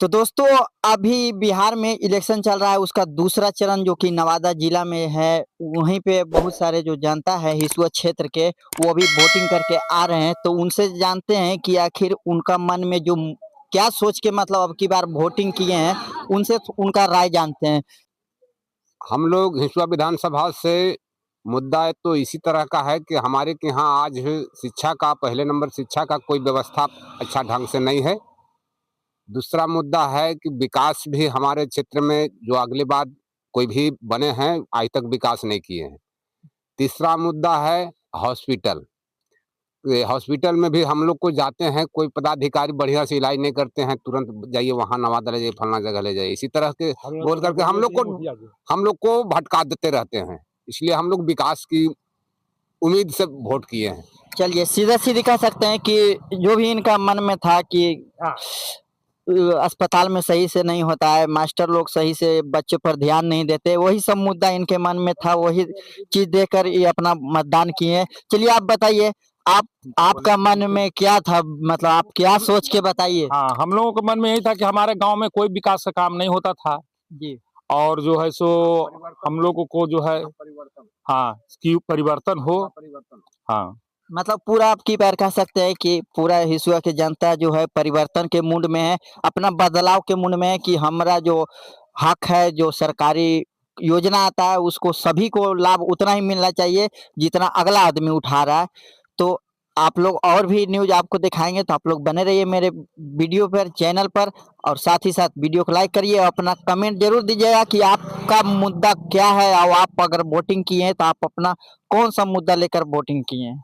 तो दोस्तों अभी बिहार में इलेक्शन चल रहा है, उसका दूसरा चरण जो कि नवादा जिला में है, वहीं पे बहुत सारे जो जनता है हिसुआ क्षेत्र के, वो अभी वोटिंग करके आ रहे हैं। तो उनसे जानते हैं कि आखिर उनका मन में जो क्या सोच के मतलब अब की बार वोटिंग किए हैं, उनसे उनका राय जानते हैं। हम लोग हिसुआ विधानसभा से मुद्दा तो इसी तरह का है कि हमारे के यहाँ आज शिक्षा का पहले नंबर शिक्षा का कोई व्यवस्था अच्छा ढंग से नहीं है। दूसरा मुद्दा है कि विकास भी हमारे क्षेत्र में जो अगली बार कोई भी बने हैं आज तक विकास नहीं किए हैं। तीसरा मुद्दा है हॉस्पिटल। ये हॉस्पिटल में भी हम लोग को जाते हैं, कोई पदाधिकारी बढ़िया से इलाज नहीं करते हैं, तुरंत जाइए वहाँ नवादा ले जाइए, फलना जगह ले जाइए, इसी तरह के बोल करके हम लोग को भटका देते रहते हैं। इसलिए हम लोग विकास की उम्मीद से वोट किए हैं। चलिए सीधा सीधी कह सकते हैं कि जो भी इनका मन में था कि अस्पताल में सही से नहीं होता है, मास्टर लोग सही से बच्चों पर ध्यान नहीं देते, वही सब मुद्दा इनके मन में था, वही चीज देकर ये अपना मतदान किए। चलिए आप बताइए, आप आपका मन में क्या था, मतलब आप क्या सोच के बताइए। हाँ, हम लोगों के मन में यही था कि हमारे गांव में कोई विकास का काम नहीं होता था जी। और जो है सो हम लोगों को जो है हाँ कि परिवर्तन हो। हाँ, मतलब पूरा आपकी बार कह सकते हैं कि पूरा हिसुआ की जनता जो है परिवर्तन के मूड में है, अपना बदलाव के मूड में है कि हमारा जो हक है, जो सरकारी योजना आता है उसको सभी को लाभ उतना ही मिलना चाहिए जितना अगला आदमी उठा रहा है। तो आप लोग और भी न्यूज़ आपको दिखाएँगे, तो आप लोग बने रहिए मेरे वीडियो पर, चैनल पर, और साथ ही साथ वीडियो को लाइक करिए और अपना कमेंट ज़रूर दीजिएगा कि आपका मुद्दा क्या है और आप अगर वोटिंग किए हैं तो आप अपना कौन-सा मुद्दा लेकर वोटिंग किए हैं।